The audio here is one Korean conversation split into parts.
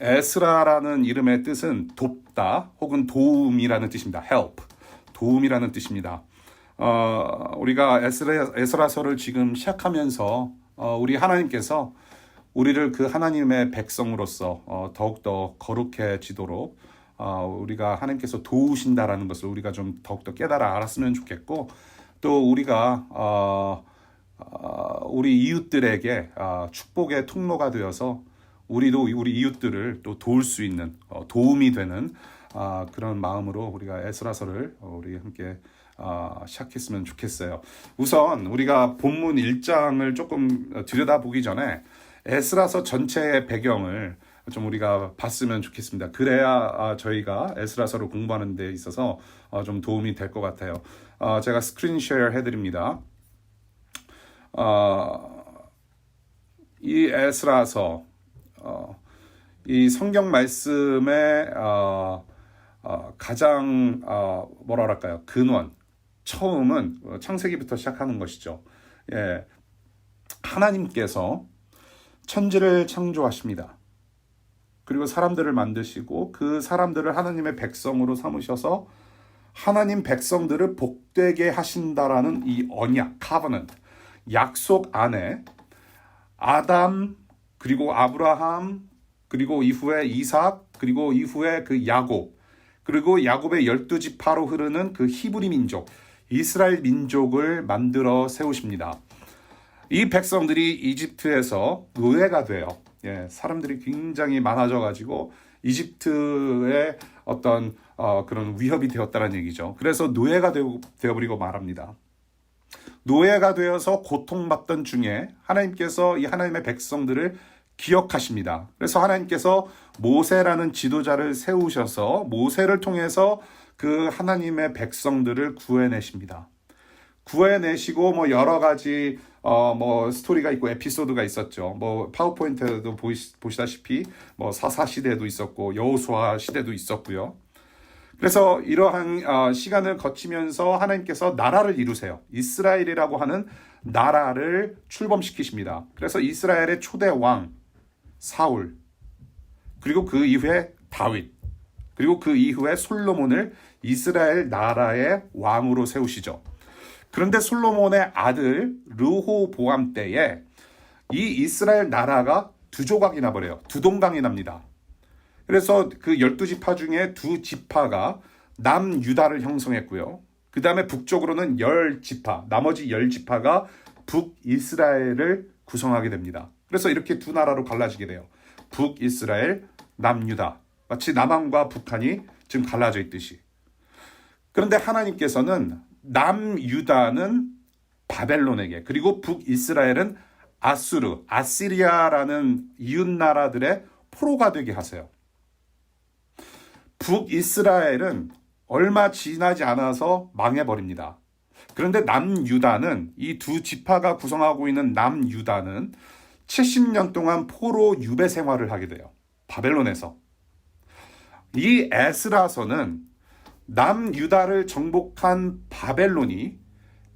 에스라라는 이름의 뜻은 돕다 혹은 도움이라는 뜻입니다. help, 도움이라는 뜻입니다. 우리가 에스라서를 지금 시작하면서 우리 하나님께서 우리를 그 하나님의 백성으로서 더욱더 거룩해지도록 우리가 하나님께서 도우신다라는 것을 우리가 좀 더욱더 깨달아 알았으면 좋겠고, 또 우리가 우리 이웃들에게 축복의 통로가 되어서 우리도 우리 이웃들을 또 도울 수 있는 도움이 되는 그런 마음으로 우리가 에스라서를 우리 함께 시작했으면 좋겠어요. 우선 우리가 본문 1장을 조금 들여다보기 전에 에스라서 전체의 배경을 좀 우리가 봤으면 좋겠습니다. 그래야 저희가 에스라서를 공부하는 데 있어서 좀 도움이 될 것 같아요. 제가 스크린 쉐어 해드립니다. 이 에스라서, 이 성경 말씀의 가장 뭐랄까요, 근원, 처음은 창세기부터 시작하는 것이죠. 예, 하나님께서 천지를 창조하십니다. 그리고 사람들을 만드시고 그 사람들을 하나님의 백성으로 삼으셔서 하나님 백성들을 복되게 하신다라는 이 언약, covenant, 약속 안에 아담, 그리고 아브라함, 그리고 이후에 이삭, 그리고 이후에 그 야곱, 그리고 야곱의 12지파로 흐르는 그 히브리 민족, 이스라엘 민족을 만들어 세우십니다. 이 백성들이 이집트에서 노예가 돼요. 예, 사람들이 굉장히 많아져가지고 이집트의 어떤 그런 위협이 되었다는 얘기죠. 그래서 노예가 되어버리고 말합니다. 노예가 되어서 고통받던 중에 하나님께서 이 하나님의 백성들을 기억하십니다. 그래서 하나님께서 모세라는 지도자를 세우셔서 모세를 통해서 그 하나님의 백성들을 구해내십니다. 구해내시고 뭐 여러 가지 뭐 스토리가 있고 에피소드가 있었죠. 뭐 파워포인트도 보시다시피 뭐 사사 시대도 있었고 여호수아 시대도 있었고요. 그래서 이러한 시간을 거치면서 하나님께서 나라를 이루세요. 이스라엘이라고 하는 나라를 출범시키십니다. 그래서 이스라엘의 초대 왕 사울, 그리고 그 이후에 다윗, 그리고 그 이후에 솔로몬을 이스라엘 나라의 왕으로 세우시죠. 그런데 솔로몬의 아들 르호보암 때에 이 이스라엘 나라가 두 조각이 나버려요. 두 동강이 납니다. 그래서 그 12지파 중에 두 지파가 남유다를 형성했고요. 그 다음에 북쪽으로는 10지파, 나머지 10지파가 북이스라엘을 구성하게 됩니다. 그래서 이렇게 두 나라로 갈라지게 돼요. 북이스라엘, 남유다. 마치 남한과 북한이 지금 갈라져 있듯이. 그런데 하나님께서는 남유다는 바벨론에게, 그리고 북이스라엘은 아수르, 아시리아라는 이웃나라들의 포로가 되게 하세요. 북이스라엘은 얼마 지나지 않아서 망해버립니다. 그런데 남유다는, 이 두 지파가 구성하고 있는 남유다는 70년 동안 포로 유배 생활을 하게 돼요. 바벨론에서. 이 에스라서는 남유다를 정복한 바벨론이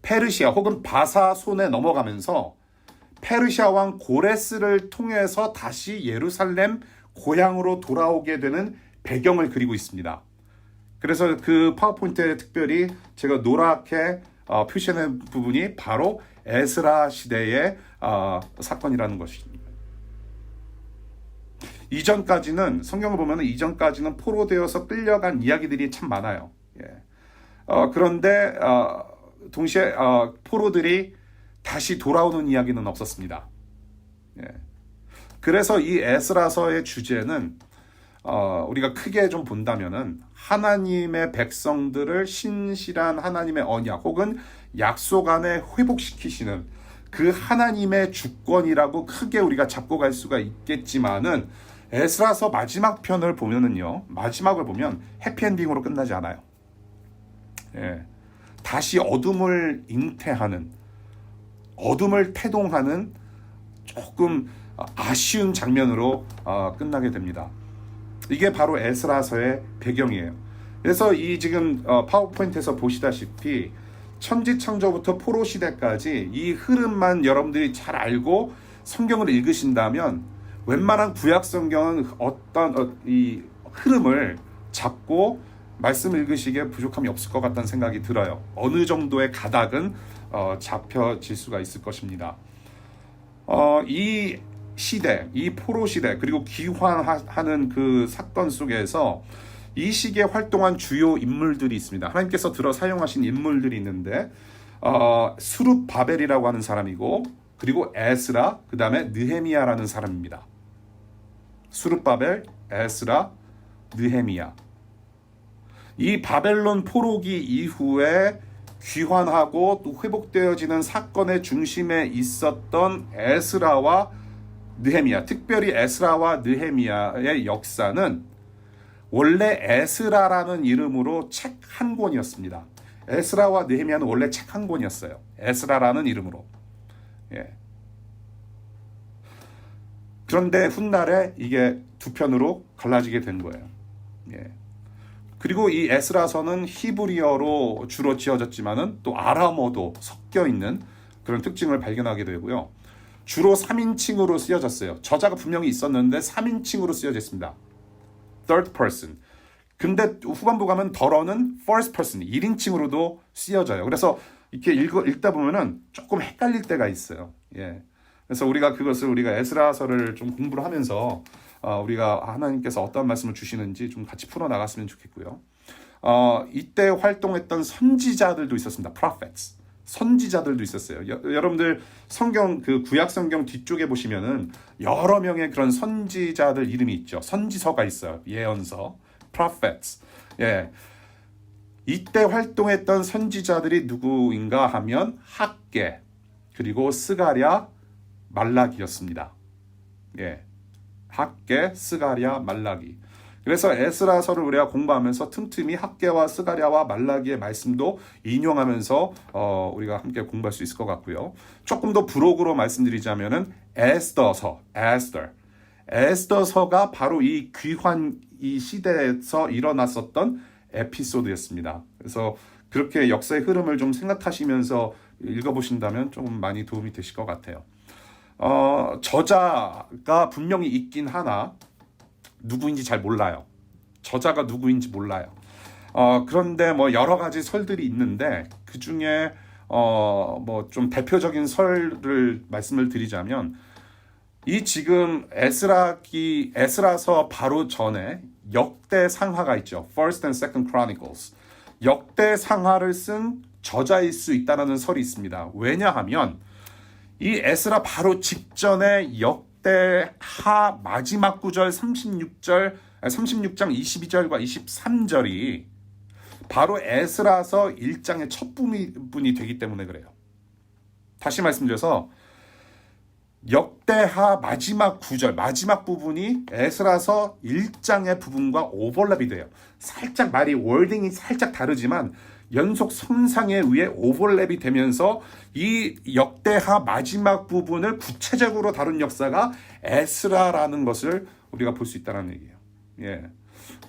페르시아 혹은 바사 손에 넘어가면서 페르시아 왕 고레스를 통해서 다시 예루살렘 고향으로 돌아오게 되는 배경을 그리고 있습니다. 그래서 그 파워포인트에 특별히 제가 노랗게 표시하는 부분이 바로 에스라 시대의 사건이라는 것입니다. 이전까지는, 성경을 보면 이전까지는 포로되어서 끌려간 이야기들이 참 많아요. 예. 그런데 동시에 포로들이 다시 돌아오는 이야기는 없었습니다. 예. 그래서 이 에스라서의 주제는 우리가 크게 좀 본다면은 하나님의 백성들을 신실한 하나님의 언약 혹은 약속 안에 회복시키시는 그 하나님의 주권이라고 크게 우리가 잡고 갈 수가 있겠지만은, 에스라서 마지막 편을 보면은요, 마지막을 보면 해피엔딩으로 끝나지 않아요. 예. 다시 어둠을 잉태하는, 어둠을 태동하는 조금 아쉬운 장면으로 끝나게 됩니다. 이게 바로 에스라서의 배경이에요. 그래서 이 지금 파워포인트에서 보시다시피 천지창조부터 포로시대까지 이 흐름만 여러분들이 잘 알고 성경을 읽으신다면 웬만한 구약 성경은 어떤 이 흐름을 잡고 말씀 읽으시기에 부족함이 없을 것 같다는 생각이 들어요. 어느 정도의 가닥은 잡혀질 수가 있을 것입니다. 이 시대, 이 포로 시대, 그리고 귀환하는 그 사건 속에서 이 시기에 활동한 주요 인물들이 있습니다. 하나님께서 들어 사용하신 인물들이 있는데 수룹바벨이라고 하는 사람이고, 그리고 에스라, 그 다음에 느헤미야라는 사람입니다. 수룹바벨, 에스라, 느헤미야. 이 바벨론 포로기 이후에 귀환하고 또 회복되어지는 사건의 중심에 있었던 에스라와 느헤미야, 특별히 에스라와 느헤미야의 역사는 원래 에스라라는 이름으로 책 한 권이었습니다. 에스라와 느헤미야는 원래 책 한 권이었어요. 에스라라는 이름으로. 예. 그런데 훗날에 이게 두 편으로 갈라지게 된 거예요. 예. 그리고 이 에스라서는 히브리어로 주로 지어졌지만은 또 아람어도 섞여 있는 그런 특징을 발견하게 되고요. 주로 3인칭으로 쓰여졌어요. 저자가 분명히 있었는데 3인칭으로 쓰여졌습니다. Third person. 근데 후반부 가면 더러는 first person, 1인칭으로도 쓰여져요. 그래서 이렇게 읽다 보면은 조금 헷갈릴 때가 있어요. 예. 그래서 우리가 에스라서를 좀 공부를 하면서 우리가 하나님께서 어떤 말씀을 주시는지 좀 같이 풀어나갔으면 좋겠고요. 이때 활동했던 선지자들도 있었습니다. prophets. 선지자들도 있었어요. 여러분들 성경, 그 구약 성경 뒤쪽에 보시면은 여러 명의 그런 선지자들 이름이 있죠. 선지서가 있어요. 예언서. prophets. 예. 이때 활동했던 선지자들이 누구인가 하면 학개, 그리고 스가랴, 말라기였습니다. 예. 학개, 스가랴, 말라기. 그래서 에스라서를 우리가 공부하면서 틈틈이 학개와 스가랴와 말라기의 말씀도 인용하면서 우리가 함께 공부할 수 있을 것 같고요. 조금 더 부록으로 말씀드리자면은 에스더서가 바로 이 귀환 이 시대에서 일어났었던 에피소드였습니다. 그래서 그렇게 역사의 흐름을 좀 생각하시면서 읽어보신다면 조금 많이 도움이 되실 것 같아요. 저자가 분명히 있긴 하나 누구인지 잘 몰라요. 저자가 누구인지 몰라요. 그런데 뭐 여러 가지 설들이 있는데 그 중에 뭐 좀 대표적인 설을 말씀을 드리자면, 이 지금 에스라서 바로 전에 역대상하가 있죠. First and Second Chronicles. 역대상하를 쓴 저자일 수 있다는 설이 있습니다. 왜냐하면 이 에스라 바로 직전에 역대하 마지막 구절 36장 22절과 23절이 바로 에스라서 1장의 첫 부분이 되기 때문에 그래요. 다시 말씀드려서 역대하 마지막 구절, 마지막 부분이 에스라서 1장의 부분과 오버랩이 돼요. 살짝 월딩이 살짝 다르지만 연속 손상에 의해 오버랩이 되면서 이 역대하 마지막 부분을 구체적으로 다룬 역사가 에스라라는 것을 우리가 볼 수 있다는 얘기예요. 예.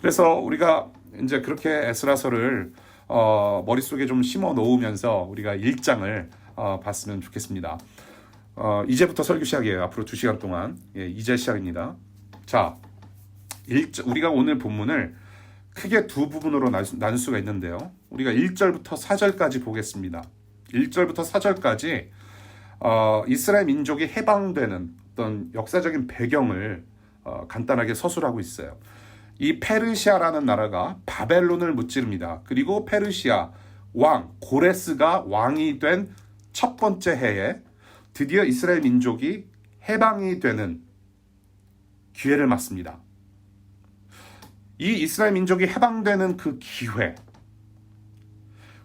그래서 우리가 이제 그렇게 에스라서를 머릿속에 좀 심어 놓으면서 우리가 1장을 봤으면 좋겠습니다. 이제부터 설교 시작이에요. 앞으로 2시간 동안. 예, 이제 시작입니다. 자, 우리가 오늘 본문을 크게 두 부분으로 나눌 수가 있는데요. 우리가 1절부터 4절까지 보겠습니다. 1절부터 4절까지 이스라엘 민족이 해방되는 어떤 역사적인 배경을 간단하게 서술하고 있어요. 이 페르시아라는 나라가 바벨론을 무찌릅니다. 그리고 페르시아 왕 고레스가 왕이 된 첫 번째 해에 드디어 이스라엘 민족이 해방이 되는 기회를 맞습니다. 이 이스라엘 민족이 해방되는 그 기회,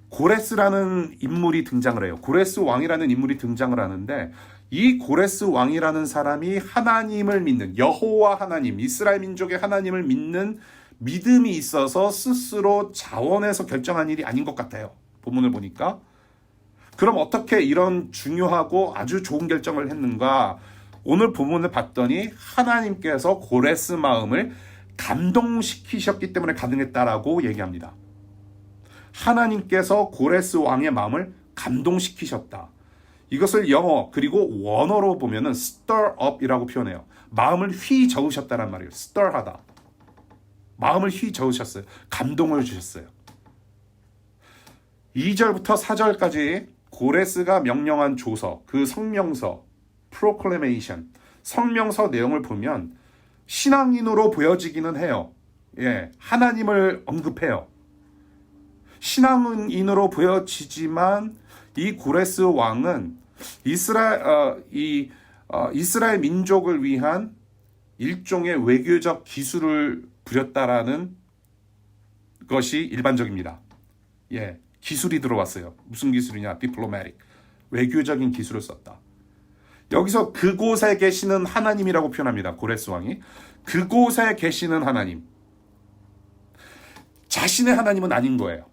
고레스라는 인물이 등장을 해요. 고레스 왕이라는 인물이 등장을 하는데, 이 고레스 왕이라는 사람이 하나님을 믿는, 여호와 하나님, 이스라엘 민족의 하나님을 믿는 믿음이 있어서 스스로 자원해서 결정한 일이 아닌 것 같아요. 본문을 보니까. 그럼 어떻게 이런 중요하고 아주 좋은 결정을 했는가? 오늘 본문을 봤더니 하나님께서 고레스 마음을 감동시키셨기 때문에 가능했다라고 얘기합니다. 하나님께서 고레스 왕의 마음을 감동시키셨다. 이것을 영어 그리고 원어로 보면은 stir up이라고 표현해요. 마음을 휘저으셨다란 말이에요. stir하다. 마음을 휘저으셨어요. 감동을 주셨어요. 2절부터 4절까지 고레스가 명령한 조서, 그 성명서, proclamation, 성명서 내용을 보면 신앙인으로 보여지기는 해요. 예, 하나님을 언급해요. 신앙인으로 보여지지만 이 고레스 왕은 이스라엘 민족을 위한 일종의 외교적 기술을 부렸다라는 것이 일반적입니다. 예, 기술이 들어왔어요. 무슨 기술이냐? diplomatic. 외교적인 기술을 썼다. 여기서 그곳에 계시는 하나님이라고 표현합니다. 고레스 왕이. 그곳에 계시는 하나님. 자신의 하나님은 아닌 거예요.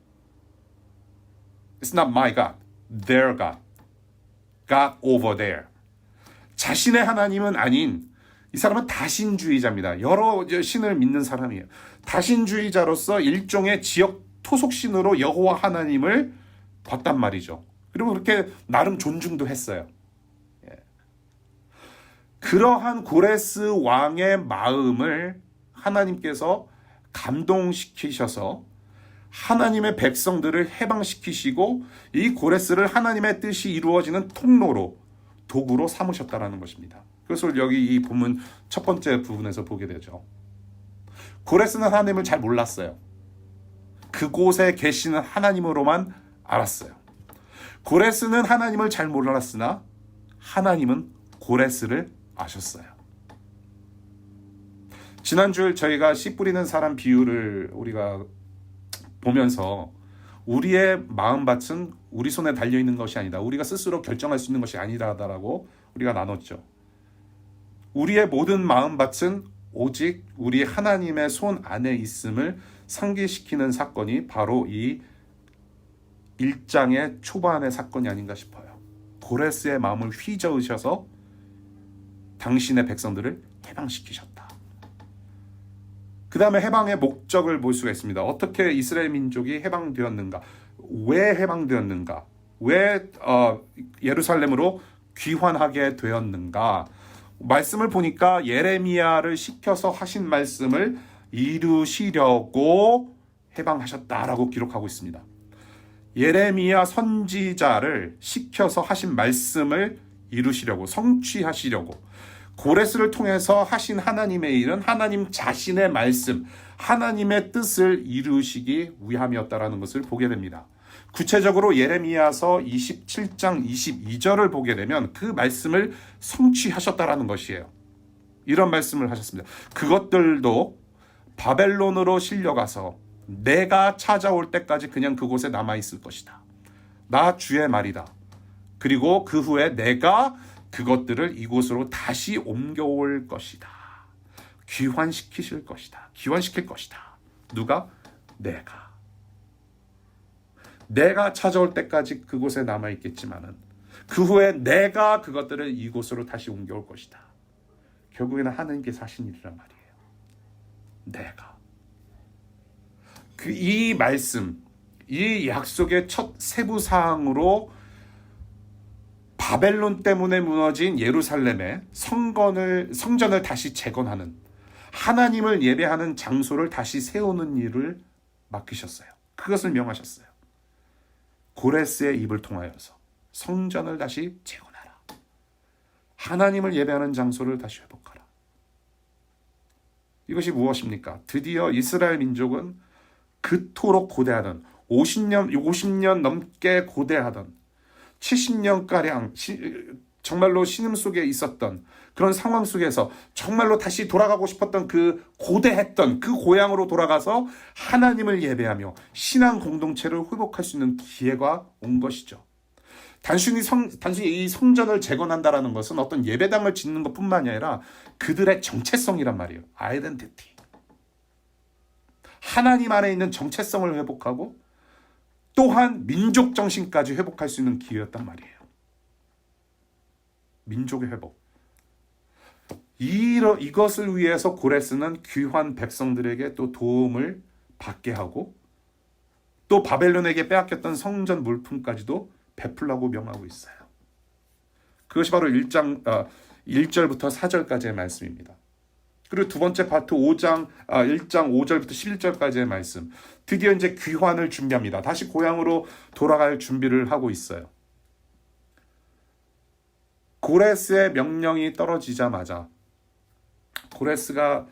It's not my God. Their God. God over there. 자신의 하나님은 아닌 이 사람은 다신주의자입니다. 여러 신을 믿는 사람이에요. 다신주의자로서 일종의 지역 토속신으로 여호와 하나님을 봤단 말이죠. 그리고 그렇게 나름 존중도 했어요. 예. 그러한 고레스 왕의 마음을 하나님께서 감동시키셔서 하나님의 백성들을 해방시키시고 이 고레스를 하나님의 뜻이 이루어지는 통로로 도구로 삼으셨다라는 것입니다. 그것을 여기 이 본문 첫 번째 부분에서 보게 되죠. 고레스는 하나님을 잘 몰랐어요. 그곳에 계시는 하나님으로만 알았어요. 고레스는 하나님을 잘 몰랐으나 하나님은 고레스를 아셨어요. 지난주에 저희가 씨 뿌리는 사람 비유를 우리가 보면서 우리의 마음밭은 우리 손에 달려있는 것이 아니다. 우리가 스스로 결정할 수 있는 것이 아니다라고 우리가 나눴죠. 우리의 모든 마음밭은 오직 우리 하나님의 손 안에 있음을 상기시키는 사건이 바로 이 1장의 초반의 사건이 아닌가 싶어요. 고레스의 마음을 휘저으셔서 당신의 백성들을 해방시키셨다. 그 다음에 해방의 목적을 볼 수가 있습니다. 어떻게 이스라엘 민족이 해방되었는가? 왜 해방되었는가? 왜 예루살렘으로 귀환하게 되었는가? 말씀을 보니까 예레미야를 시켜서 하신 말씀을 이루시려고 해방하셨다라고 기록하고 있습니다. 예레미야 선지자를 시켜서 하신 말씀을 이루시려고, 성취하시려고, 고레스를 통해서 하신 하나님의 일은 하나님 자신의 말씀, 하나님의 뜻을 이루시기 위함이었다라는 것을 보게 됩니다. 구체적으로 예레미야서 27장 22절을 보게 되면 그 말씀을 성취하셨다라는 것이에요. 이런 말씀을 하셨습니다. 그것들도 바벨론으로 실려가서 내가 찾아올 때까지 그냥 그곳에 남아있을 것이다. 나 주의 말이다. 그리고 그 후에 내가 그것들을 이곳으로 다시 옮겨올 것이다. 귀환시키실 것이다. 귀환시킬 것이다. 누가? 내가 찾아올 때까지 그곳에 남아있겠지만은 그 후에 내가 그것들을 이곳으로 다시 옮겨올 것이다. 결국에는 하나님께서 하신 일이란 말이에요. 이 말씀, 이 약속의 첫 세부사항으로 바벨론 때문에 무너진 예루살렘의 성전을 다시 재건하는, 하나님을 예배하는 장소를 다시 세우는 일을 맡기셨어요. 그것을 명하셨어요. 고레스의 입을 통하여서 성전을 다시 재건하라. 하나님을 예배하는 장소를 다시 회복하라. 이것이 무엇입니까? 드디어 이스라엘 민족은 그토록 고대하던 50년 넘게 고대하던 70년가량 정말로 신음 속에 있었던 그런 상황 속에서 정말로 다시 돌아가고 싶었던 그 고대했던 그 고향으로 돌아가서 하나님을 예배하며 신앙 공동체를 회복할 수 있는 기회가 온 것이죠. 단순히 이 성전을 재건한다라는 것은 어떤 예배당을 짓는 것뿐만이 아니라 그들의 정체성이란 말이에요. 아이덴티티. 하나님 안에 있는 정체성을 회복하고 또한 민족 정신까지 회복할 수 있는 기회였단 말이에요. 민족의 회복. 이것을 위해서 고레스는 귀환 백성들에게 또 도움을 받게 하고 또 바벨론에게 빼앗겼던 성전 물품까지도 베풀라고 명하고 있어요. 그것이 바로 1절부터 4절까지의 말씀입니다. 그리고 두 번째 파트 1장 5절부터 11절까지의 말씀. 드디어 이제 귀환을 준비합니다. 다시 고향으로 돌아갈 준비를 하고 있어요. 고레스의 명령이 떨어지자마자 고레스가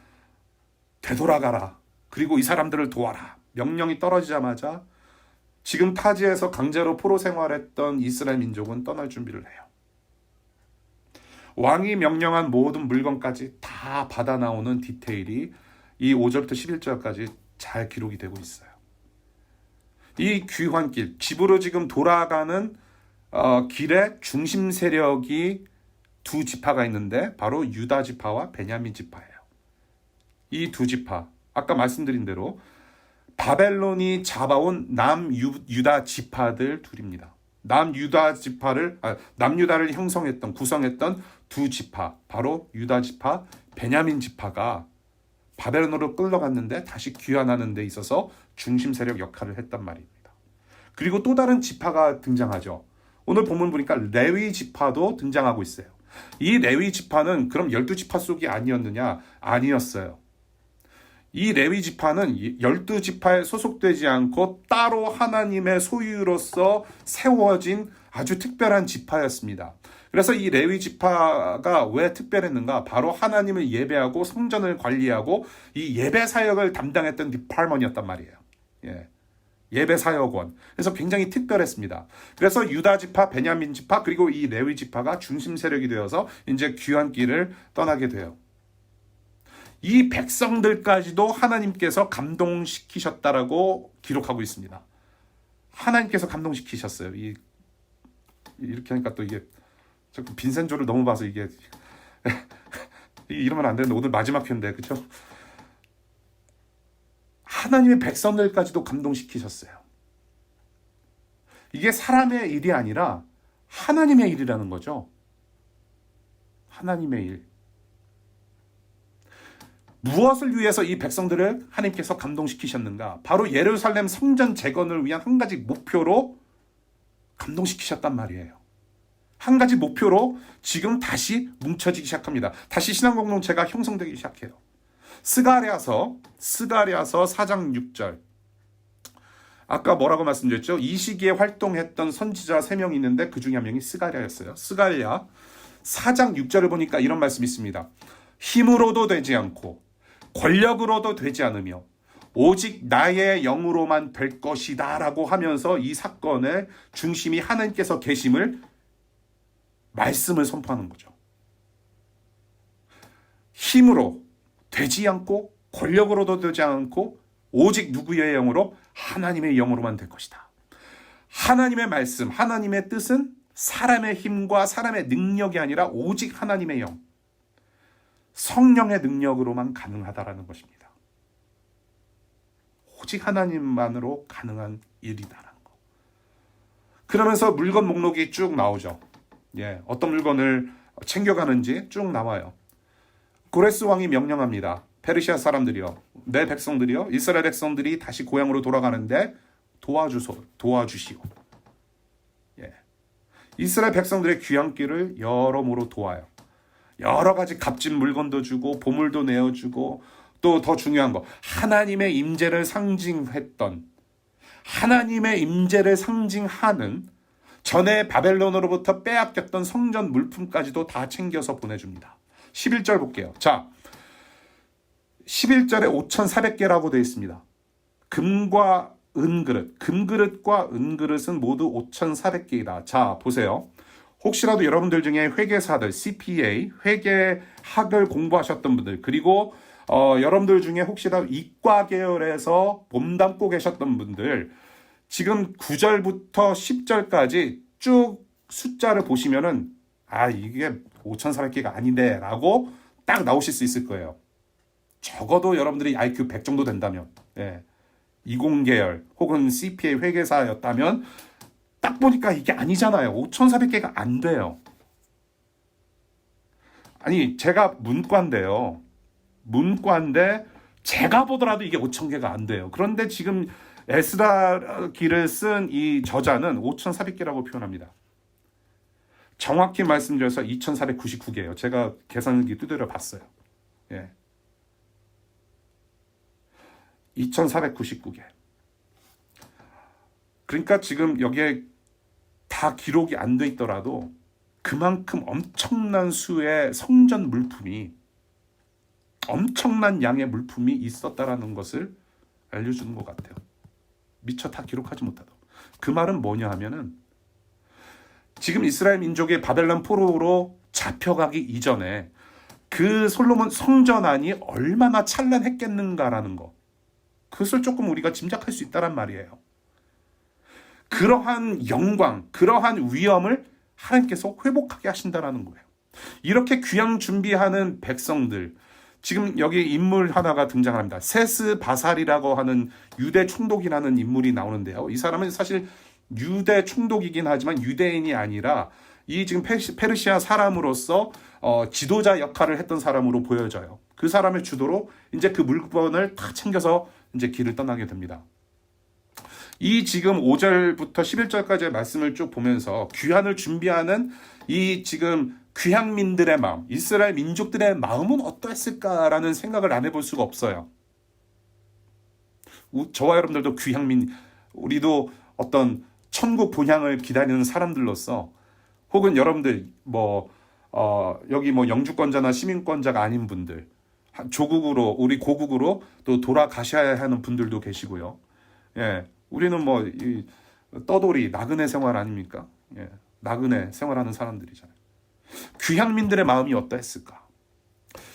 되돌아가라. 그리고 이 사람들을 도와라. 명령이 떨어지자마자 지금 타지에서 강제로 포로 생활했던 이스라엘 민족은 떠날 준비를 해요. 왕이 명령한 모든 물건까지 다 받아 나오는 디테일이 이 5절부터 11절까지 잘 기록이 되고 있어요. 이 귀환길, 집으로 지금 돌아가는 길의 중심 세력이 두 지파가 있는데 바로 유다 지파와 베냐민 지파예요. 이 두 지파, 아까 말씀드린 대로 바벨론이 잡아온 남유다 지파들 둘입니다. 남유다를 구성했던 두 지파, 바로 유다 지파, 베냐민 지파가 바벨론으로 끌려갔는데 다시 귀환하는 데 있어서 중심 세력 역할을 했단 말입니다. 그리고 또 다른 지파가 등장하죠. 오늘 본문 보니까 레위 지파도 등장하고 있어요. 이 레위 지파는 그럼 12지파 속이 아니었느냐? 아니었어요. 이 레위 지파는 12지파에 소속되지 않고 따로 하나님의 소유로서 세워진 아주 특별한 지파였습니다. 그래서 이 레위 지파가 왜 특별했는가? 바로 하나님을 예배하고 성전을 관리하고 이 예배 사역을 담당했던 디파먼이었단 말이에요. 예배 사역원. 그래서 굉장히 특별했습니다. 그래서 유다 지파, 베냐민 지파, 그리고 이 레위 지파가 중심 세력이 되어서 이제 귀환길을 떠나게 돼요. 이 백성들까지도 하나님께서 감동시키셨다라고 기록하고 있습니다. 하나님께서 감동시키셨어요. 이렇게 하니까 또 이게 빈센조를 너무 봐서 이게 이러면 안 되는데 오늘 마지막 회인데, 그렇죠? 하나님의 백성들까지도 감동시키셨어요. 이게 사람의 일이 아니라 하나님의 일이라는 거죠. 하나님의 일. 무엇을 위해서 이 백성들을 하나님께서 감동시키셨는가? 바로 예루살렘 성전 재건을 위한 한 가지 목표로 감동시키셨단 말이에요. 한 가지 목표로 지금 다시 뭉쳐지기 시작합니다. 다시 신앙 공동체가 형성되기 시작해요. 스가랴서 4장 6절. 아까 뭐라고 말씀드렸죠? 이 시기에 활동했던 선지자 3명이 있는데 그 중에 한 명이 스가랴였어요. 스가랴 4장 6절을 보니까 이런 말씀이 있습니다. 힘으로도 되지 않고 권력으로도 되지 않으며 오직 나의 영으로만 될 것이다 라고 하면서 이 사건의 중심이 하나님께서 계심을 말씀을 선포하는 거죠. 힘으로 되지 않고 권력으로도 되지 않고 오직 누구의 영으로? 하나님의 영으로만 될 것이다. 하나님의 말씀, 하나님의 뜻은 사람의 힘과 사람의 능력이 아니라 오직 하나님의 영, 성령의 능력으로만 가능하다라는 것입니다. 오직 하나님만으로 가능한 일이다라는 거. 그러면서 물건 목록이 쭉 나오죠. 어떤 물건을 챙겨가는지 쭉 나와요. 고레스 왕이 명령합니다. 페르시아 사람들이요, 내 백성들이요, 이스라엘 백성들이 다시 고향으로 돌아가는데 도와주시오. 이스라엘 백성들의 귀향길을 여러모로 도와요. 여러 가지 값진 물건도 주고 보물도 내어주고, 또 더 중요한 거, 하나님의 임재를 상징하는 전에 바벨론으로부터 빼앗겼던 성전 물품까지도 다 챙겨서 보내줍니다. 11절 볼게요. 자, 11절에 5,400개라고 되어 있습니다. 금과 은그릇, 금그릇과 은그릇은 모두 5,400개이다. 자, 보세요. 혹시라도 여러분들 중에 회계사들, CPA, 회계학을 공부하셨던 분들, 그리고 여러분들 중에 혹시라도 이과 계열에서 몸담고 계셨던 분들, 지금 9절부터 10절까지 쭉 숫자를 보시면은 이게 5,400개가 아닌데 라고 딱 나오실 수 있을 거예요. 적어도 여러분들이 IQ 100 정도 된다면, 20계열 혹은 CPA 회계사였다면 딱 보니까 이게 아니잖아요. 5,400개가 안 돼요. 아니, 제가 문과인데요. 문과인데 제가 보더라도 이게 5,000개가 안 돼요. 그런데 지금 에스라 기를 쓴 이 저자는 5,400개라고 표현합니다. 정확히 말씀드려서 2499개예요. 제가 계산기 두드려 봤어요. 예. 2499개. 그러니까 지금 여기에 다 기록이 안 돼 있더라도 그만큼 엄청난 수의 성전 물품이, 엄청난 양의 물품이 있었다라는 것을 알려주는 것 같아요. 미처 다 기록하지 못하도. 그 말은 뭐냐 하면은 지금 이스라엘 민족이 바벨론 포로로 잡혀가기 이전에 그 솔로몬 성전안이 얼마나 찬란했겠는가라는 거, 그것을 조금 우리가 짐작할 수 있다란 말이에요. 그러한 영광, 그러한 위엄을 하나님께서 회복하게 하신다라는 거예요. 이렇게 귀양 준비하는 백성들, 지금 여기 인물 하나가 등장합니다. 세스 바살이라고 하는 유대 총독이라는 인물이 나오는데요. 이 사람은 사실 유대 총독이긴 하지만 유대인이 아니라 이 지금 페르시아 사람으로서 지도자 역할을 했던 사람으로 보여져요. 그 사람의 주도로 이제 그 물건을 다 챙겨서 이제 길을 떠나게 됩니다. 이 지금 5절부터 11절까지의 말씀을 쭉 보면서 귀환을 준비하는 이 지금 귀향민들의 마음, 이스라엘 민족들의 마음은 어떠했을까라는 생각을 안 해볼 수가 없어요. 저와 여러분들도 귀향민, 우리도 어떤 천국 본향을 기다리는 사람들로서, 혹은 여러분들 여기 영주권자나 시민권자가 아닌 분들, 조국으로, 우리 고국으로 또 돌아가셔야 하는 분들도 계시고요. 예, 우리는 이 떠돌이 나그네 생활 아닙니까? 예, 나그네 생활하는 사람들이잖아요. 귀향민들의 마음이 어떠했을까?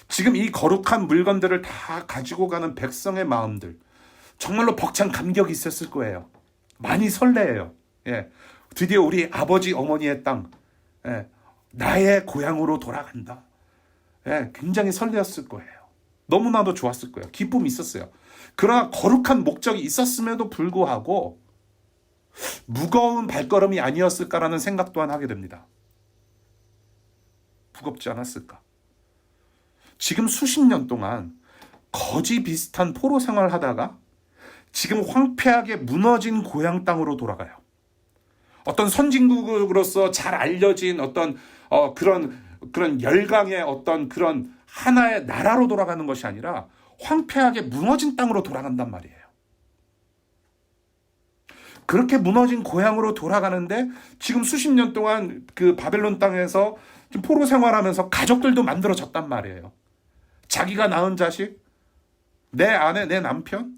지금 이 거룩한 물건들을 다 가지고 가는 백성의 마음들, 정말로 벅찬 감격이 있었을 거예요. 많이 설레요. 예, 드디어 우리 아버지 어머니의 땅, 예, 나의 고향으로 돌아간다. 예, 굉장히 설레었을 거예요. 너무나도 좋았을 거예요. 기쁨이 있었어요. 그러나 거룩한 목적이 있었음에도 불구하고 무거운 발걸음이 아니었을까라는 생각 또한 하게 됩니다. 무겁지 않았을까? 지금 수십 년 동안 거지 비슷한 포로 생활을 하다가 지금 황폐하게 무너진 고향 땅으로 돌아가요. 어떤 선진국으로서 잘 알려진 어떤 그런 열강의 어떤 그런 하나의 나라로 돌아가는 것이 아니라 황폐하게 무너진 땅으로 돌아간단 말이에요. 그렇게 무너진 고향으로 돌아가는데 지금 수십 년 동안 그 바벨론 땅에서 포로 생활하면서 가족들도 만들어졌단 말이에요. 자기가 낳은 자식, 내 아내, 내 남편,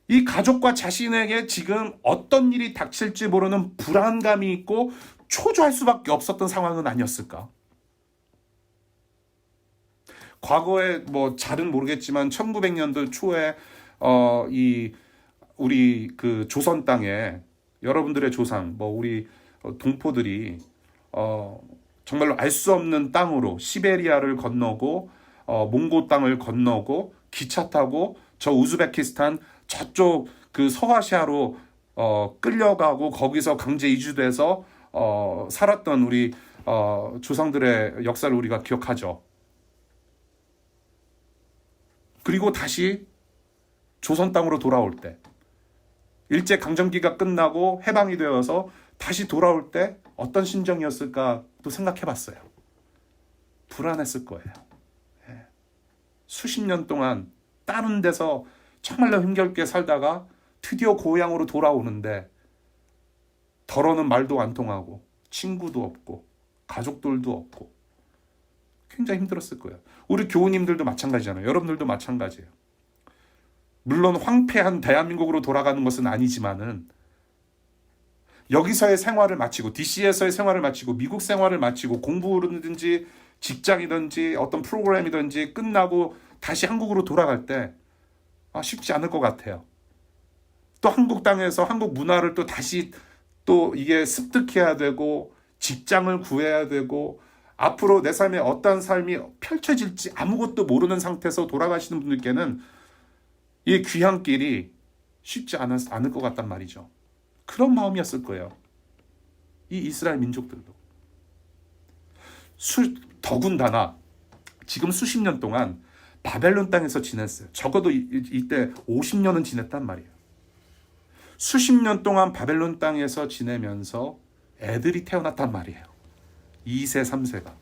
이 가족과 자신에게 지금 어떤 일이 닥칠지 모르는 불안감이 있고 초조할 수밖에 없었던 상황은 아니었을까? 과거에 잘은 모르겠지만 1900년도 초에 우리 그 조선 땅에 여러분들의 조상, 우리 동포들이 정말로 알 수 없는 땅으로 시베리아를 건너고 몽고 땅을 건너고 기차 타고 저 우즈베키스탄 저쪽 그 서아시아로 끌려가고 거기서 강제 이주돼서 살았던 우리 조상들의 역사를 우리가 기억하죠. 그리고 다시 조선 땅으로 돌아올 때, 일제 강점기가 끝나고 해방이 되어서 다시 돌아올 때 어떤 심정이었을까 또 생각해봤어요. 불안했을 거예요. 수십 년 동안 다른 데서 정말로 힘겹게 살다가 드디어 고향으로 돌아오는데 덜어는 말도 안 통하고 친구도 없고 가족들도 없고 굉장히 힘들었을 거예요. 우리 교우님들도 마찬가지잖아요. 여러분들도 마찬가지예요. 물론 황폐한 대한민국으로 돌아가는 것은 아니지만은 여기서의 생활을 마치고 DC에서의 생활을 마치고 미국 생활을 마치고 공부든지 직장이든지 어떤 프로그램이든지 끝나고 다시 한국으로 돌아갈 때 쉽지 않을 것 같아요. 또 한국 땅에서 한국 문화를 또 다시 또 이게 습득해야 되고 직장을 구해야 되고 앞으로 내 삶에 어떤 삶이 펼쳐질지 아무것도 모르는 상태에서 돌아가시는 분들께는 이 귀향길이 쉽지 않을 것 같단 말이죠. 그런 마음이었을 거예요. 이 이스라엘 민족들도. 더군다나 지금 수십 년 동안 바벨론 땅에서 지냈어요. 적어도 이때 50년은 지냈단 말이에요. 수십 년 동안 바벨론 땅에서 지내면서 애들이 태어났단 말이에요. 2세, 3세가.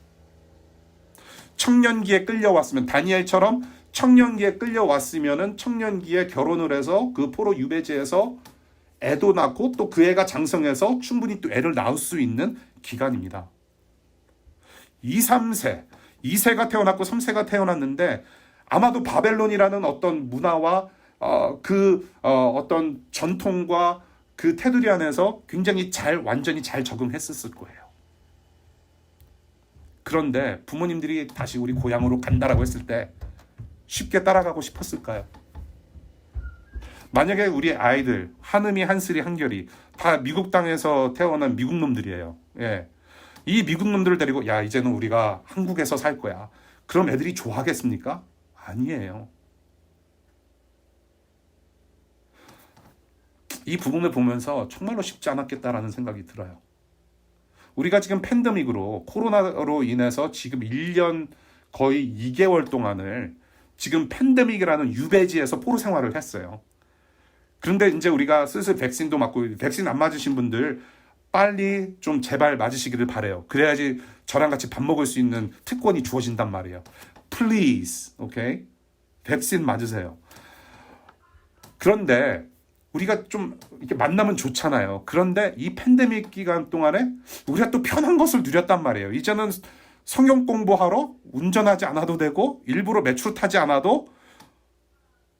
청년기에 끌려왔으면, 다니엘처럼 청년기에 끌려왔으면은 청년기에 결혼을 해서 그 포로 유배지에서 애도 낳고 또 그 애가 장성해서 충분히 또 애를 낳을 수 있는 기간입니다. 2, 3세, 2세가 태어났고 3세가 태어났는데 아마도 바벨론이라는 어떤 문화와 어떤 전통과 그 테두리 안에서 굉장히 완전히 잘 적응했었을 거예요. 그런데 부모님들이 다시 우리 고향으로 간다라고 했을 때 쉽게 따라가고 싶었을까요? 만약에 우리 아이들 한음이, 한슬이, 한결이 다 미국 땅에서 태어난 미국 놈들이에요. 예. 이 미국 놈들을 데리고 야 이제는 우리가 한국에서 살 거야. 그럼 애들이 좋아하겠습니까? 아니에요. 이 부분을 보면서 정말로 쉽지 않았겠다라는 생각이 들어요. 우리가 지금 팬데믹으로 코로나로 인해서 지금 1년 거의 2개월 동안을 지금 팬데믹이라는 유배지에서 포로 생활을 했어요. 그런데 이제 우리가 슬슬 백신도 맞고, 백신 안 맞으신 분들 빨리 좀 제발 맞으시기를 바래요. 그래야지 저랑 같이 밥 먹을 수 있는 특권이 주어진단 말이에요. Please, okay? 백신 맞으세요. 그런데 우리가 좀 이렇게 만나면 좋잖아요. 그런데 이 팬데믹 기간 동안에 우리가 또 편한 것을 누렸단 말이에요. 이제는 성경 공부하러 운전하지 않아도 되고 일부러 메트로 타지 않아도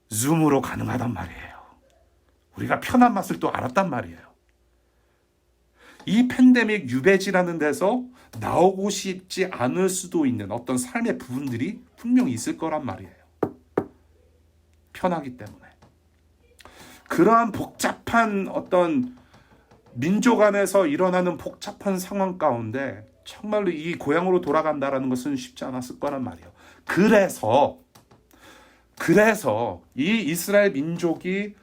줌으로 가능하단 말이에요. 우리가 편한 맛을 또 알았단 말이에요. 이 팬데믹 유배지라는 데서 나오고 싶지 않을 수도 있는 어떤 삶의 부분들이 분명히 있을 거란 말이에요. 편하기 때문에. 그러한 복잡한 어떤 민족 안에서 일어나는 복잡한 상황 가운데 정말로 이 고향으로 돌아간다라는 것은 쉽지 않았을 거란 말이에요. 그래서 이 이스라엘 민족이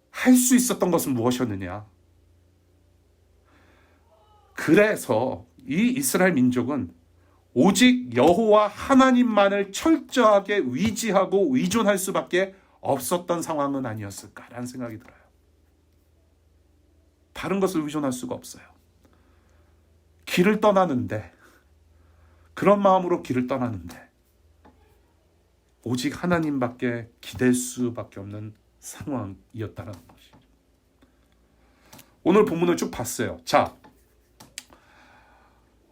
할 수 있었던 것은 무엇이었느냐? 그래서 이 이스라엘 민족은 오직 여호와 하나님만을 철저하게 의지하고 의존할 수밖에 없었던 상황은 아니었을까라는 생각이 들어요. 다른 것을 의존할 수가 없어요. 길을 떠나는데, 그런 마음으로 길을 떠나는데 오직 하나님밖에 기댈 수밖에 없는 상황이었다는 것이. 오늘 본문을 쭉 봤어요. 자,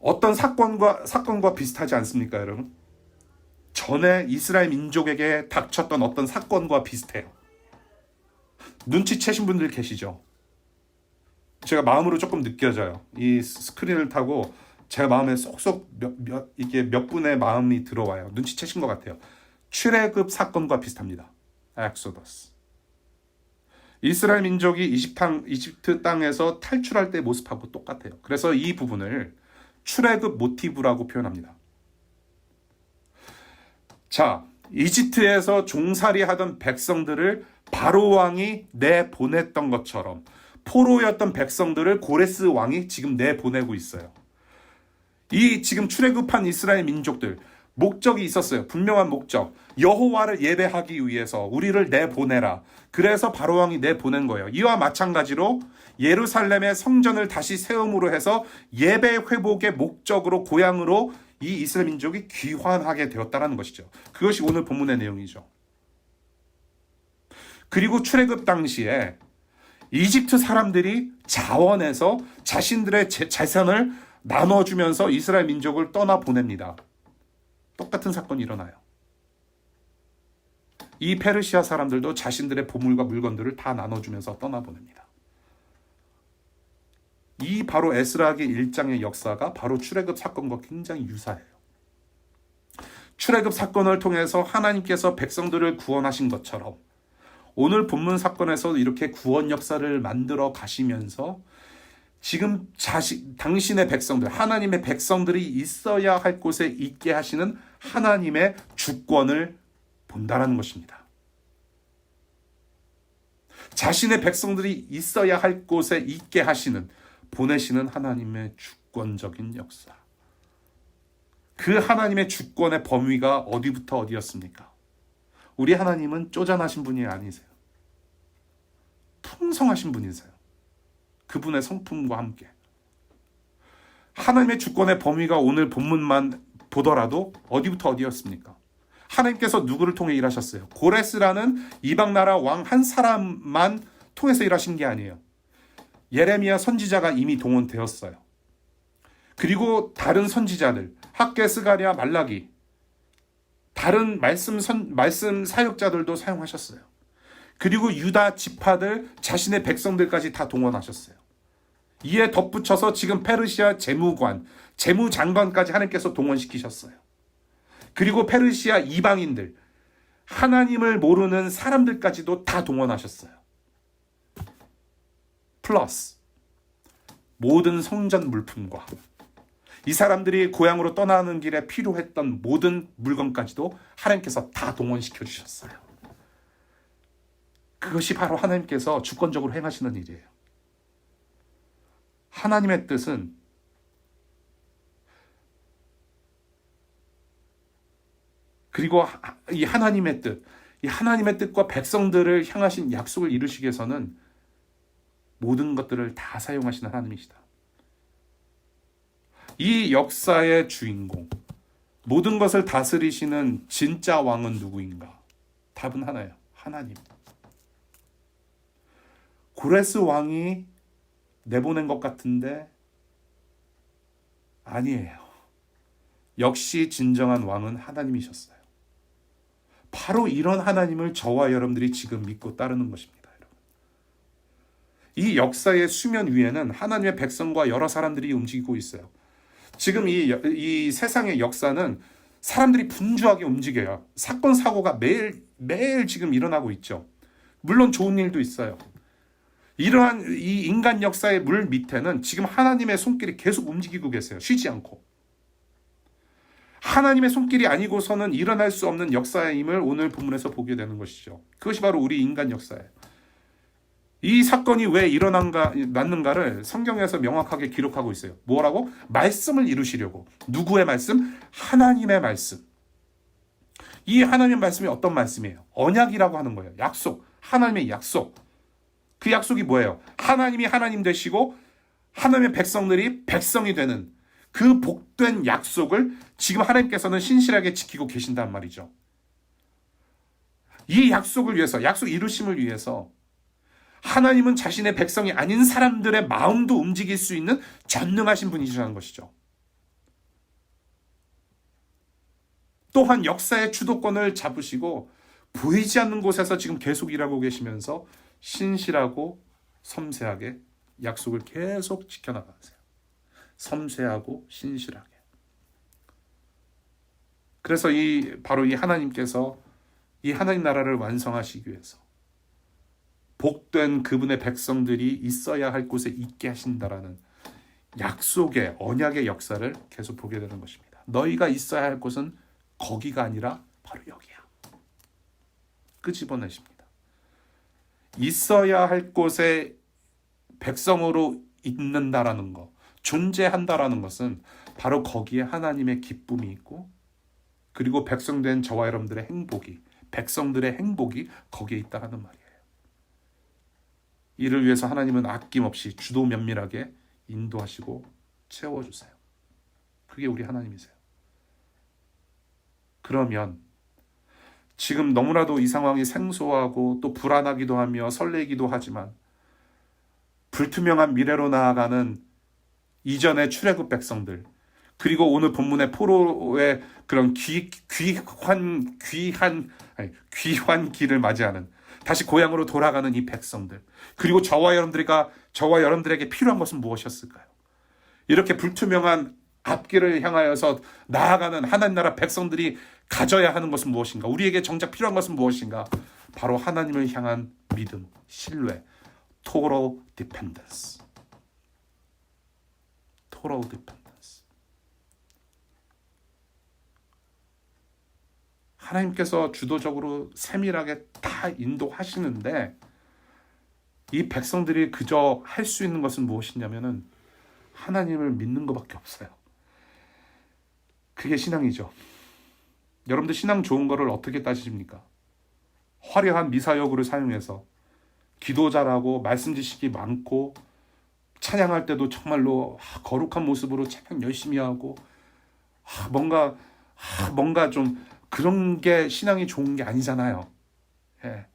어떤 사건과 비슷하지 않습니까, 여러분? 전에 이스라엘 민족에게 닥쳤던 어떤 사건과 비슷해요. 눈치채신 분들 계시죠? 제가 마음으로 조금 느껴져요. 이 스크린을 타고 제 마음에 쏙쏙 이게 몇 분의 마음이 들어와요. 눈치채신 것 같아요. 출애굽 사건과 비슷합니다. 엑소더스. 이스라엘 민족이 이집트 땅에서 탈출할 때 모습하고 똑같아요. 그래서 이 부분을 출애굽 모티브라고 표현합니다. 자, 이집트에서 종살이 하던 백성들을 바로 왕이 내보냈던 것처럼 포로였던 백성들을 고레스 왕이 지금 내보내고 있어요. 이 지금 출애굽한 이스라엘 민족들, 목적이 있었어요. 분명한 목적. 여호와를 예배하기 위해서 우리를 내보내라. 그래서 바로 왕이 내보낸 거예요. 이와 마찬가지로 예루살렘의 성전을 다시 세움으로 해서 예배 회복의 목적으로 고향으로 이 이스라엘 민족이 귀환하게 되었다는 것이죠. 그것이 오늘 본문의 내용이죠. 그리고 출애굽 당시에 이집트 사람들이 자원해서 자신들의 재산을 나눠주면서 이스라엘 민족을 떠나보냅니다. 똑같은 사건이 일어나요. 이 페르시아 사람들도 자신들의 보물과 물건들을 다 나눠주면서 떠나보냅니다. 이 바로 에스라기 1장의 역사가 바로 출애굽 사건과 굉장히 유사해요. 출애굽 사건을 통해서 하나님께서 백성들을 구원하신 것처럼 오늘 본문 사건에서 이렇게 구원 역사를 만들어 가시면서 지금 당신의 백성들, 하나님의 백성들이 있어야 할 곳에 있게 하시는 하나님의 주권을 본다라는 것입니다. 자신의 백성들이 있어야 할 곳에 있게 하시는, 보내시는 하나님의 주권적인 역사. 그 하나님의 주권의 범위가 어디부터 어디였습니까? 우리 하나님은 쪼잔하신 분이 아니세요. 풍성하신 분이세요. 그분의 성품과 함께 하나님의 주권의 범위가 오늘 본문만 보더라도 어디부터 어디였습니까? 하나님께서 누구를 통해 일하셨어요? 고레스라는 이방 나라 왕 한 사람만 통해서 일하신 게 아니에요. 예레미야 선지자가 이미 동원되었어요. 그리고 다른 선지자들, 학개, 스가랴, 말라기, 다른 말씀 사역자들도 사용하셨어요. 그리고 유다 지파들, 자신의 백성들까지 다 동원하셨어요. 이에 덧붙여서 지금 페르시아 재무관, 재무장관까지 하나님께서 동원시키셨어요. 그리고 페르시아 이방인들, 하나님을 모르는 사람들까지도 다 동원하셨어요. 플러스 모든 성전 물품과 이 사람들이 고향으로 떠나는 길에 필요했던 모든 물건까지도 하나님께서 다 동원시켜 주셨어요. 그것이 바로 하나님께서 주권적으로 행하시는 일이에요. 하나님의 뜻은 그리고 이 하나님의 뜻과 백성들을 향하신 약속을 이루시기 위해서는 모든 것들을 다 사용하시는 하나님이시다. 이 역사의 주인공, 모든 것을 다스리시는 진짜 왕은 누구인가? 답은 하나예요. 하나님. 고레스 왕이 내보낸 것 같은데 아니에요. 역시 진정한 왕은 하나님이셨어요. 바로 이런 하나님을 저와 여러분들이 지금 믿고 따르는 것입니다. 여러분. 이 역사의 수면 위에는 하나님의 백성과 여러 사람들이 움직이고 있어요. 지금 이 세상의 역사는 사람들이 분주하게 움직여요. 사건 사고가 매일 지금 일어나고 있죠. 물론 좋은 일도 있어요. 이러한 이 인간 역사의 물 밑에는 지금 하나님의 손길이 계속 움직이고 계세요. 쉬지 않고. 하나님의 손길이 아니고서는 일어날 수 없는 역사임을 오늘 본문에서 보게 되는 것이죠. 그것이 바로 우리 인간 역사예요. 이 사건이 왜 났는가를 성경에서 명확하게 기록하고 있어요. 뭐라고? 말씀을 이루시려고. 누구의 말씀? 하나님의 말씀. 이 하나님의 말씀이 어떤 말씀이에요? 언약이라고 하는 거예요. 약속. 하나님의 약속. 그 약속이 뭐예요? 하나님이 하나님 되시고 하나님의 백성들이 백성이 되는 그 복된 약속을 지금 하나님께서는 신실하게 지키고 계신단 말이죠. 이 약속을 위해서, 약속 이루심을 위해서 하나님은 자신의 백성이 아닌 사람들의 마음도 움직일 수 있는 전능하신 분이시라는 것이죠. 또한 역사의 주도권을 잡으시고 보이지 않는 곳에서 지금 계속 일하고 계시면서 신실하고 섬세하게 약속을 계속 지켜나가세요. 섬세하고 신실하게. 그래서 바로 이 하나님께서 이 하나님 나라를 완성하시기 위해서 복된 그분의 백성들이 있어야 할 곳에 있게 하신다라는 약속의 언약의 역사를 계속 보게 되는 것입니다. 너희가 있어야 할 곳은 거기가 아니라 바로 여기야. 끄집어내십니다. 있어야 할 곳에 백성으로 있는다라는 것, 존재한다라는 것은 바로 거기에 하나님의 기쁨이 있고 그리고 백성된 저와 여러분들의 백성들의 행복이 거기에 있다는 말이에요. 이를 위해서 하나님은 아낌없이 주도 면밀하게 인도하시고 채워주세요. 그게 우리 하나님이세요. 그러면 지금 너무나도 이 상황이 생소하고 또 불안하기도 하며 설레기도 하지만 불투명한 미래로 나아가는 이전의 출애굽 백성들 그리고 오늘 본문의 포로의 그런 귀한 길을 맞이하는 다시 고향으로 돌아가는 이 백성들 그리고 저와 여러분들에게 필요한 것은 무엇이었을까요? 이렇게 불투명한 앞길을 향하여서 나아가는 하나님 나라 백성들이 가져야 하는 것은 무엇인가? 우리에게 정작 필요한 것은 무엇인가? 바로 하나님을 향한 믿음, 신뢰, total dependence. total dependence. 하나님께서 주도적으로 세밀하게 다 인도하시는데 이 백성들이 그저 할 수 있는 것은 무엇이냐면은 하나님을 믿는 것밖에 없어요. 그게 신앙이죠. 여러분들 신앙 좋은 거를 어떻게 따지십니까? 화려한 미사여구를 사용해서 기도 잘하고 말씀 지식이 많고 찬양할 때도 정말로 거룩한 모습으로 찬양 열심히 하고 뭔가 좀 그런 게 신앙이 좋은 게 아니잖아요. 예.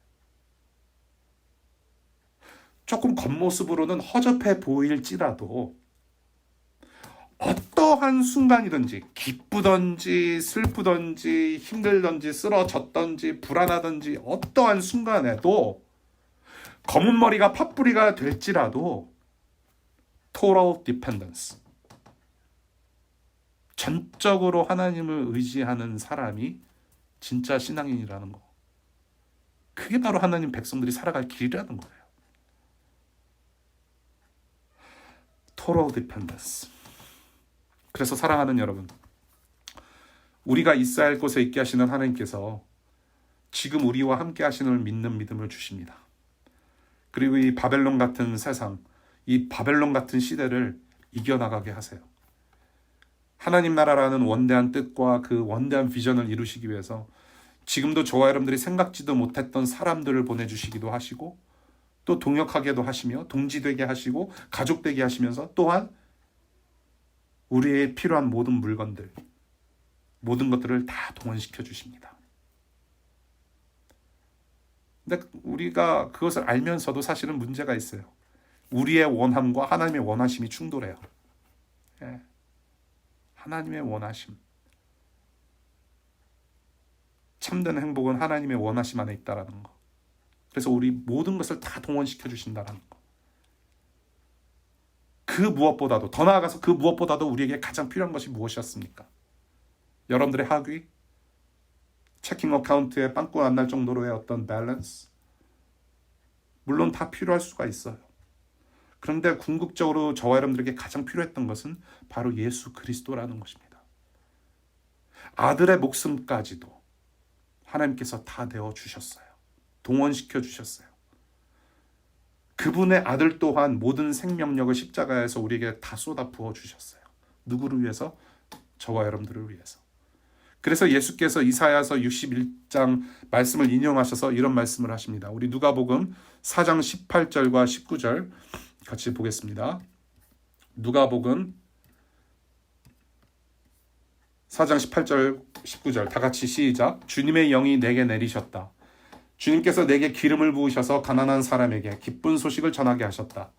조금 겉모습으로는 허접해 보일지라도 어떠한 순간이든지 기쁘든지 슬프든지 힘들든지 쓰러졌든지 불안하든지 어떠한 순간에도 검은 머리가 팥뿌리가 될지라도 total dependence, 전적으로 하나님을 의지하는 사람이 진짜 신앙인이라는 거. 그게 바로 하나님 백성들이 살아갈 길이라는 거예요. total dependence. 그래서 사랑하는 여러분, 우리가 있어야 할 곳에 있게 하시는 하나님께서 지금 우리와 함께 하시는 믿는 믿음을 주십니다. 그리고 이 바벨론 같은 세상, 이 바벨론 같은 시대를 이겨나가게 하세요. 하나님 나라라는 원대한 뜻과 그 원대한 비전을 이루시기 위해서 지금도 저와 여러분들이 생각지도 못했던 사람들을 보내주시기도 하시고 또 동역하게도 하시며 동지되게 하시고 가족되게 하시면서 또한 우리의 필요한 모든 물건들, 모든 것들을 다 동원시켜 주십니다. 근데 우리가 그것을 알면서도 사실은 문제가 있어요. 우리의 원함과 하나님의 원하심이 충돌해요. 예. 하나님의 원하심. 참된 행복은 하나님의 원하심 안에 있다라는 거. 그래서 우리 모든 것을 다 동원시켜 주신다라는 거. 그 무엇보다도, 더 나아가서 그 무엇보다도 우리에게 가장 필요한 것이 무엇이었습니까? 여러분들의 학위? 체킹 어카운트에 빵꾸 안 날 정도로의 어떤 밸런스? 물론 다 필요할 수가 있어요. 그런데 궁극적으로 저와 여러분들에게 가장 필요했던 것은 바로 예수 그리스도라는 것입니다. 아들의 목숨까지도 하나님께서 다 내어주셨어요. 동원시켜 주셨어요. 그분의 아들 또한 모든 생명력을 십자가에서 우리에게 다 쏟아 부어 주셨어요. 누구를 위해서? 저와 여러분들을 위해서. 그래서 예수께서 이사야서 61장 말씀을 인용하셔서 이런 말씀을 하십니다. 우리 누가복음 4장 18절과 19절 같이 보겠습니다. 누가복음 4장 18절 19절 다 같이 시작. 주님의 영이 내게 내리셨다. 주님께서 내게 기름을 부으셔서 가난한 사람에게 기쁜 소식을 전하게 하셨다.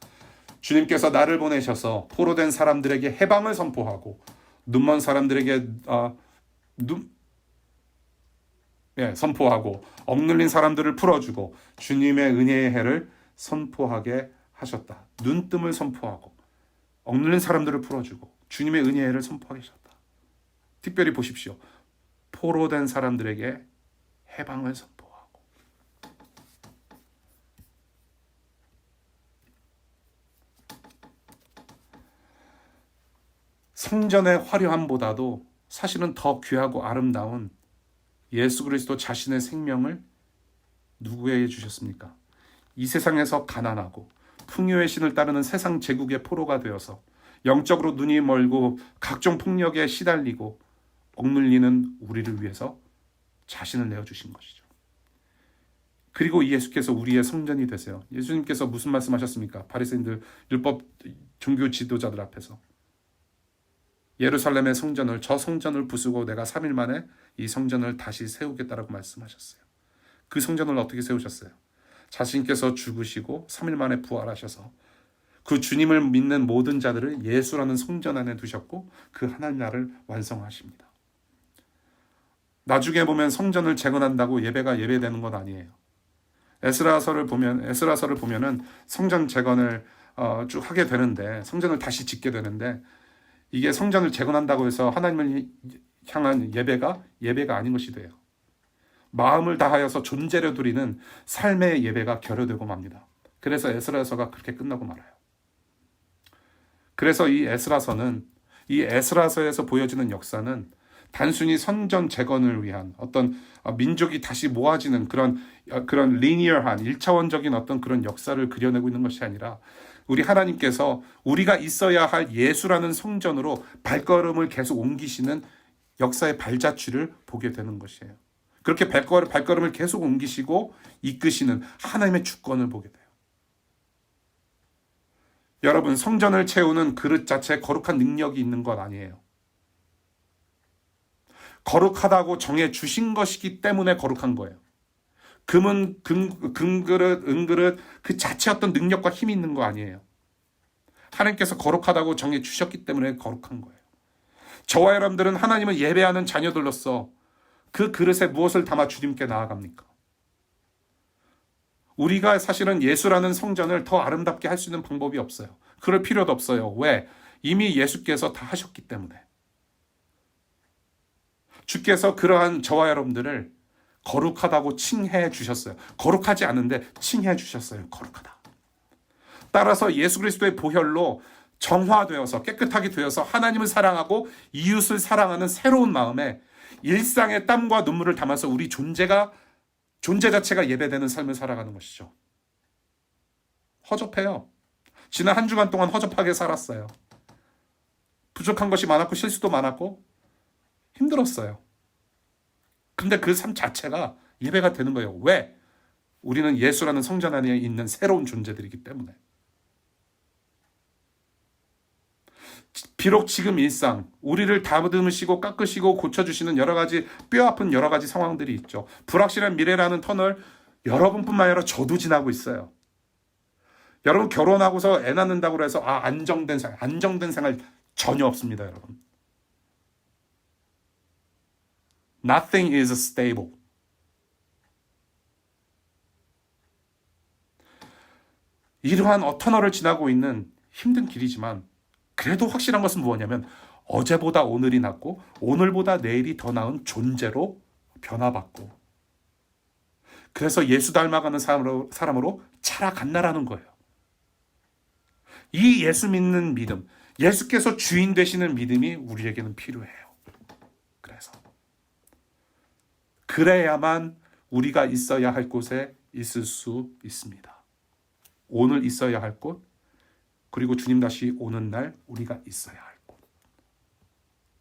주님께서 나를 보내셔서 포로된 사람들에게 해방을 선포하고 눈먼 사람들에게 선포하고 억눌린 사람들을 풀어주고 주님의 은혜의 해를 선포하게 하셨다. 눈뜸을 선포하고 억눌린 사람들을 풀어주고 주님의 은혜의 해를 선포하게 하셨다. 특별히 보십시오. 포로된 사람들에게 해방을 선포하고 성전의 화려함보다도 사실은 더 귀하고 아름다운 예수 그리스도 자신의 생명을 누구에게 주셨습니까? 이 세상에서 가난하고 풍요의 신을 따르는 세상 제국의 포로가 되어서 영적으로 눈이 멀고 각종 폭력에 시달리고 억눌리는 우리를 위해서 자신을 내어주신 것이죠. 그리고 이 예수께서 우리의 성전이 되세요. 예수님께서 무슨 말씀하셨습니까? 바리새인들, 율법 종교 지도자들 앞에서 예루살렘의 성전을, 저 성전을 부수고 내가 3일 만에 이 성전을 다시 세우겠다라고 말씀하셨어요. 그 성전을 어떻게 세우셨어요? 자신께서 죽으시고 3일 만에 부활하셔서 그 주님을 믿는 모든 자들을 예수라는 성전 안에 두셨고 그 하나님 나라를 완성하십니다. 나중에 보면 성전을 재건한다고 예배가 예배되는 건 아니에요. 에스라서를 보면은 성전 재건을 쭉 하게 되는데, 성전을 다시 짓게 되는데, 이게 성전을 재건한다고 해서 하나님을 향한 예배가 아닌 것이 돼요. 마음을 다하여서 존재로 드리는 삶의 예배가 결여되고 맙니다. 그래서 에스라서가 그렇게 끝나고 말아요. 그래서 이 에스라서에서 보여지는 역사는 단순히 성전 재건을 위한 어떤 민족이 다시 모아지는 그런 리니어한 일차원적인 어떤 그런 역사를 그려내고 있는 것이 아니라 우리 하나님께서 우리가 있어야 할 예수라는 성전으로 발걸음을 계속 옮기시는 역사의 발자취를 보게 되는 것이에요. 그렇게 발걸음을 계속 옮기시고 이끄시는 하나님의 주권을 보게 돼요. 여러분, 성전을 채우는 그릇 자체에 거룩한 능력이 있는 것 아니에요. 거룩하다고 정해 주신 것이기 때문에 거룩한 거예요. 금은 금그릇, 은그릇 그 자체 어떤 능력과 힘이 있는 거 아니에요. 하나님께서 거룩하다고 정해 주셨기 때문에 거룩한 거예요. 저와 여러분들은 하나님을 예배하는 자녀들로서 그 그릇에 무엇을 담아 주님께 나아갑니까? 우리가 사실은 예수라는 성전을 더 아름답게 할 수 있는 방법이 없어요. 그럴 필요도 없어요. 왜? 이미 예수께서 다 하셨기 때문에. 주께서 그러한 저와 여러분들을 거룩하다고 칭해 주셨어요. 거룩하지 않은데 칭해 주셨어요. 거룩하다. 따라서 예수 그리스도의 보혈로 정화되어서 깨끗하게 되어서 하나님을 사랑하고 이웃을 사랑하는 새로운 마음에 일상의 땀과 눈물을 담아서 우리 존재 자체가 예배되는 삶을 살아가는 것이죠. 허접해요. 지난 한 주간 동안 허접하게 살았어요. 부족한 것이 많았고 실수도 많았고 힘들었어요. 근데 그 삶 자체가 예배가 되는 거예요. 왜? 우리는 예수라는 성전 안에 있는 새로운 존재들이기 때문에. 비록 지금 일상, 우리를 다듬으시고 깎으시고 고쳐주시는 여러 가지 뼈아픈 여러 가지 상황들이 있죠. 불확실한 미래라는 터널 여러분뿐만 아니라 저도 지나고 있어요. 여러분 결혼하고서 애 낳는다고 해서 안정된 생활 전혀 없습니다, 여러분. Nothing is stable. 이러한 터널을 지나고 있는 힘든 길이지만 그래도 확실한 것은 무엇이냐면 어제보다 오늘이 낫고 오늘보다 내일이 더 나은 존재로 변화받고 그래서 예수 닮아가는 사람으로 자라간다라는 거예요. 이 예수 믿는 믿음, 예수께서 주인 되시는 믿음이 우리에게는 필요해요. 그래야만 우리가 있어야 할 곳에 있을 수 있습니다. 오늘 있어야 할 곳, 그리고 주님 다시 오는 날 우리가 있어야 할 곳.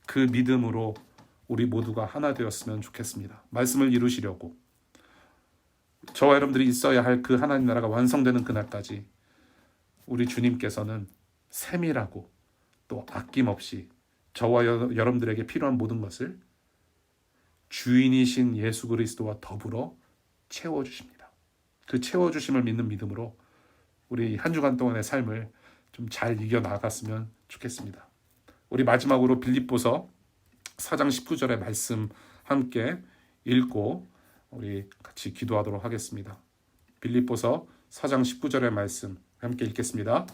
그 믿음으로 우리 모두가 하나 되었으면 좋겠습니다. 말씀을 이루시려고 저와 여러분들이 있어야 할 그 하나님 나라가 완성되는 그날까지 우리 주님께서는 세밀하고 또 아낌없이 저와 여러분들에게 필요한 모든 것을 주인이신 예수 그리스도와 더불어 채워주십니다. 그 채워주심을 믿는 믿음으로 우리 한 주간 동안의 삶을 좀 잘 이겨나갔으면 좋겠습니다. 우리 마지막으로 빌립보서 4장 19절의 말씀 함께 읽고 우리 같이 기도하도록 하겠습니다. 빌립보서 4장 19절의 말씀 함께 읽겠습니다.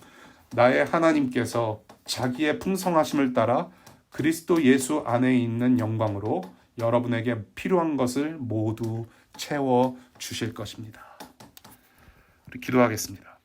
나의 하나님께서 자기의 풍성하심을 따라 그리스도 예수 안에 있는 영광으로 여러분에게 필요한 것을 모두 채워 주실 것입니다. 우리 기도하겠습니다.